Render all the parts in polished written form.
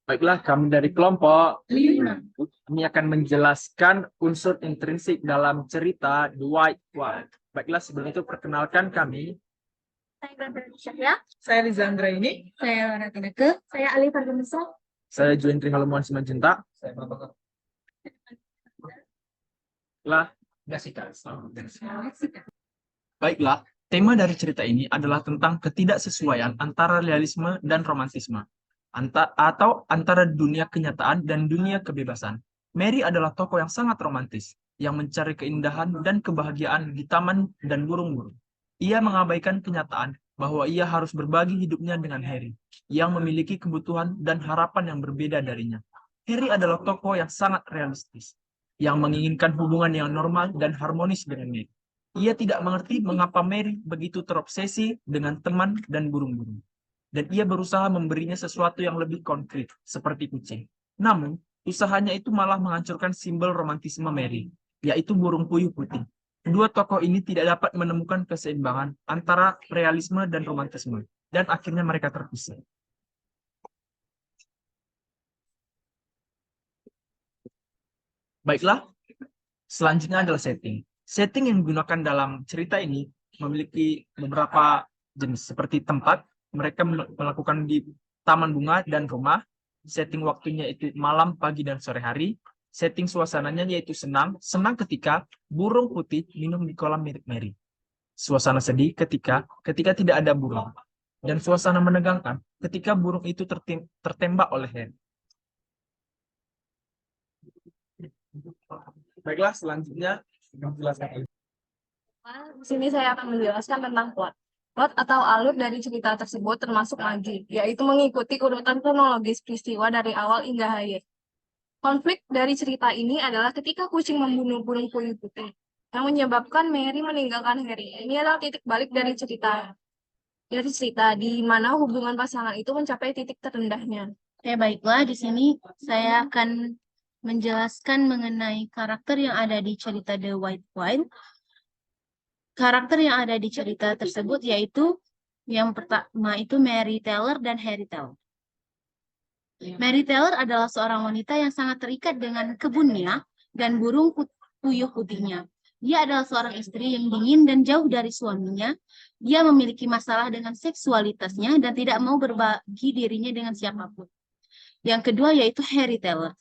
Baiklah, kami dari kelompok 5. Kami akan menjelaskan unsur intrinsik dalam cerita The White Whale. Baiklah, sebelum itu perkenalkan kami. Saya Gracia ya. Saya Lizandra ini. Saya Lara Tineke. Saya Ali Fardunisa. Saya Juentri Halomuan Simanjuntak. Baiklah, Baiklah, tema dari cerita ini adalah tentang ketidaksesuaian antara realisme dan romantisme, atau antara dunia kenyataan dan dunia kebebasan. Mary adalah tokoh yang sangat romantis, yang mencari keindahan dan kebahagiaan di taman dan burung-burung. Ia mengabaikan kenyataan bahwa ia harus berbagi hidupnya dengan Harry, yang memiliki kebutuhan dan harapan yang berbeda darinya. Harry adalah tokoh yang sangat realistis, yang menginginkan hubungan yang normal dan harmonis dengan Mary. Ia tidak mengerti mengapa Mary begitu terobsesi dengan teman dan burung-burung. Dan ia berusaha memberinya sesuatu yang lebih konkret, seperti kucing. Namun, usahanya itu malah menghancurkan simbol romantisme Mary, yaitu burung puyuh putih. Kedua tokoh ini tidak dapat menemukan keseimbangan antara realisme dan romantisme, dan akhirnya mereka terpisah. Baiklah, selanjutnya adalah setting. Setting yang digunakan dalam cerita ini memiliki beberapa jenis, seperti tempat. Mereka melakukan di taman bunga dan rumah. Setting waktunya itu malam, pagi, dan sore hari. Setting suasananya yaitu senang ketika burung putih minum di kolam milik Mary. Suasana sedih ketika tidak ada burung. Dan suasana menegangkan ketika burung itu tertembak oleh Harry. Baiklah, selanjutnya menjelaskan. Di sini saya akan menjelaskan tentang plot. Plot atau alur dari cerita tersebut termasuk magi, yaitu mengikuti urutan kronologis peristiwa dari awal hingga akhir. Konflik dari cerita ini adalah ketika kucing membunuh burung puyuh putih, yang menyebabkan Mary meninggalkan Harry. Ini adalah titik balik dari cerita di mana hubungan pasangan itu mencapai titik terendahnya. Baiklah, di sini saya akan menjelaskan mengenai karakter yang ada di cerita The White Whale. Karakter yang ada di cerita tersebut yaitu yang pertama itu Mary Taylor dan Harry Taylor. Mary Taylor adalah seorang wanita yang sangat terikat dengan kebunnya dan burung puyuh putihnya. Dia adalah seorang istri yang dingin dan jauh dari suaminya. Dia memiliki masalah dengan seksualitasnya dan tidak mau berbagi dirinya dengan siapapun. Yang kedua yaitu Harry Taylor.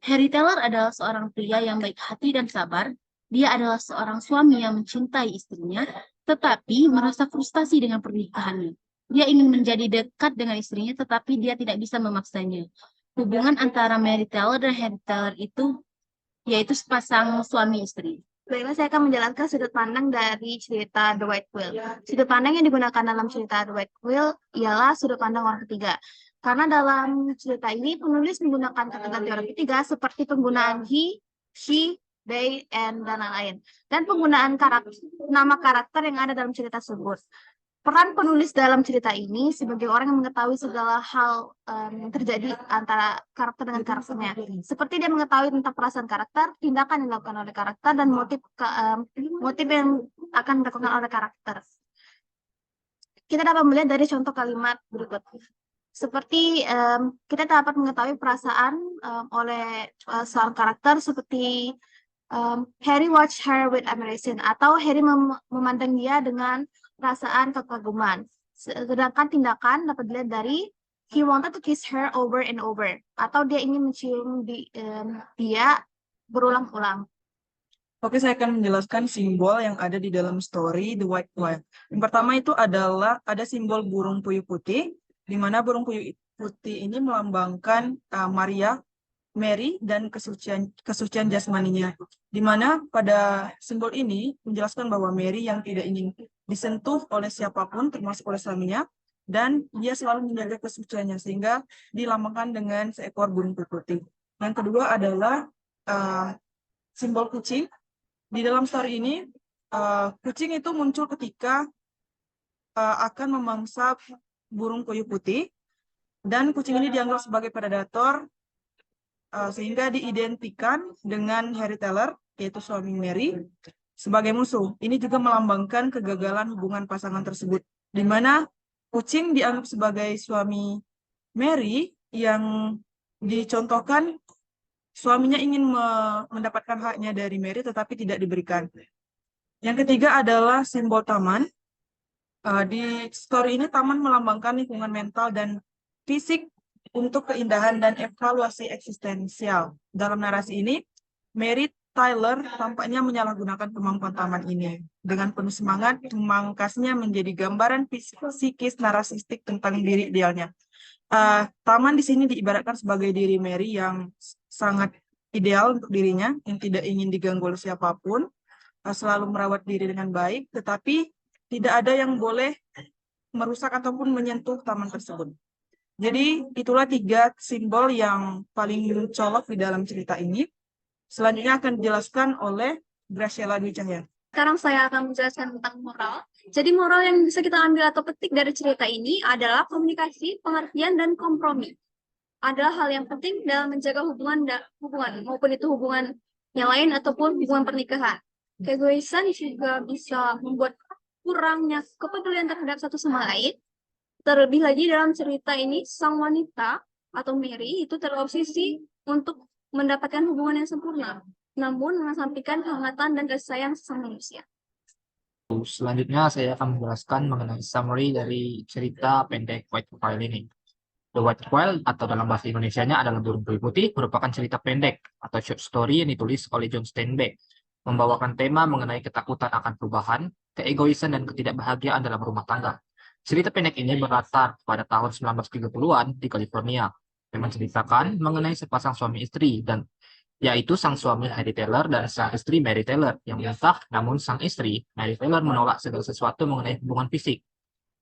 Harry Taylor adalah seorang pria yang baik hati dan sabar. Dia adalah seorang suami yang mencintai istrinya, tetapi merasa frustasi dengan pernikahannya. Dia ingin menjadi dekat dengan istrinya, tetapi dia tidak bisa memaksanya. Hubungan antara Mary Taylor dan Harry Taylor itu yaitu sepasang suami istri. Baiklah, saya akan menjelaskan sudut pandang dari cerita The White Whale. Sudut pandang yang digunakan dalam cerita The White Whale ialah sudut pandang orang ketiga. Karena dalam cerita ini penulis menggunakan kata-kata orang ketiga seperti penggunaan he, she, they, and dan lain-lain. Dan penggunaan nama karakter yang ada dalam cerita tersebut. Peran penulis dalam cerita ini sebagai orang yang mengetahui segala hal yang terjadi antara karakter dengan karakternya. Seperti dia mengetahui tentang perasaan karakter, tindakan yang dilakukan oleh karakter, dan motif yang akan dilakukan oleh karakter. Kita dapat melihat dari contoh kalimat berikut. Seperti kita dapat mengetahui perasaan oleh seorang karakter seperti Harry watched her with admiration, atau Harry memandang dia dengan perasaan kekaguman. Sedangkan tindakan dapat dilihat dari he wanted to kiss her over and over, atau dia ingin mencium dia berulang-ulang. Oke, saya akan menjelaskan simbol yang ada di dalam story The White Whale. Yang pertama itu adalah ada simbol burung puyuh putih, di mana burung puyuh putih ini melambangkan Mary dan kesucian jasmaninya. Di mana pada simbol ini menjelaskan bahwa Mary yang tidak ingin disentuh oleh siapapun termasuk oleh suaminya, dan dia selalu menjaga kesuciannya sehingga dilambangkan dengan seekor burung putih. Yang kedua adalah simbol kucing. Di dalam story ini kucing itu muncul ketika akan memangsa burung puyuh putih, dan kucing ini dianggap sebagai predator sehingga diidentikan dengan Harry Taylor, yaitu suami Mary, sebagai musuh. Ini juga melambangkan kegagalan hubungan pasangan tersebut, di mana kucing dianggap sebagai suami Mary yang dicontohkan suaminya ingin mendapatkan haknya dari Mary tetapi tidak diberikan. Yang ketiga adalah simbol taman. Di story ini taman melambangkan lingkungan mental dan fisik untuk keindahan dan evaluasi eksistensial. Dalam narasi ini, Mary Tyler tampaknya menyalahgunakan kemampuan taman ini. Dengan penuh semangat, memangkasnya menjadi gambaran psikis narasistik tentang diri idealnya. Taman di sini diibaratkan sebagai diri Mary yang sangat ideal untuk dirinya, yang tidak ingin diganggu oleh siapapun, selalu merawat diri dengan baik, tetapi tidak ada yang boleh merusak ataupun menyentuh taman tersebut. Jadi itulah 3 simbol yang paling mencolok di dalam cerita ini. Selanjutnya akan dijelaskan oleh Graciela Dwi Cahya. Sekarang saya akan menjelaskan tentang moral. Jadi moral yang bisa kita ambil atau petik dari cerita ini adalah komunikasi, pengertian, dan kompromi. Adalah hal yang penting dalam menjaga hubungan, maupun itu hubungan yang lain ataupun hubungan pernikahan. Keegoisan juga bisa membuat kurangnya kepedulian terhadap satu sama lain. Terlebih lagi dalam cerita ini, sang wanita atau Mary itu terobsesi untuk mendapatkan hubungan yang sempurna, namun mengesampingkan kehangatan dan kasih sayang sesama manusia. Selanjutnya saya akan menjelaskan mengenai summary dari cerita pendek White Whale ini. The White Whale atau dalam bahasa Indonesianya adalah burung puyuh putih merupakan cerita pendek atau short story yang ditulis oleh John Steinbeck, membawakan tema mengenai ketakutan akan perubahan, keegoisan dan ketidakbahagiaan dalam rumah tangga. Cerita pendek ini berlatar pada tahun 1930-an di California, yang menceritakan mengenai sepasang suami istri dan yaitu sang suami Harry Taylor dan sang istri Mary Taylor yang menikah, namun sang istri Mary Taylor menolak segala sesuatu mengenai hubungan fisik.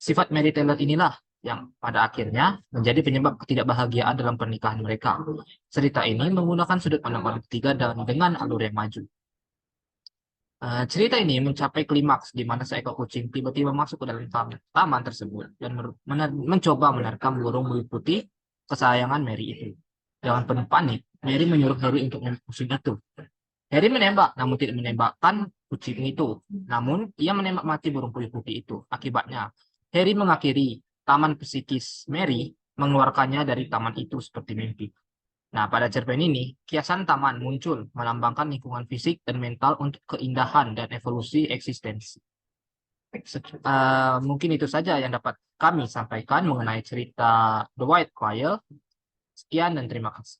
Sifat Mary Taylor inilah yang pada akhirnya menjadi penyebab ketidakbahagiaan dalam pernikahan mereka. Cerita ini menggunakan sudut pandang orang ketiga dan dengan alur yang maju. Cerita ini mencapai klimaks di mana seekor kucing tiba-tiba masuk ke dalam taman tersebut dan mencoba menerkam burung puyuh putih kesayangan Mary itu. Dengan penuh panik, Mary menyuruh Harry untuk menembak kucing itu. Harry menembak, namun tidak menembakkan kucing itu. Namun, ia menembak mati burung puyuh putih itu. Akibatnya, Harry mengakhiri taman psikis Mary mengeluarkannya dari taman itu seperti mimpi. Nah, pada cerpen ini, kiasan taman muncul melambangkan lingkungan fisik dan mental untuk keindahan dan evolusi eksistensi. Mungkin itu saja yang dapat kami sampaikan mengenai cerita The White Whale. Sekian dan terima kasih.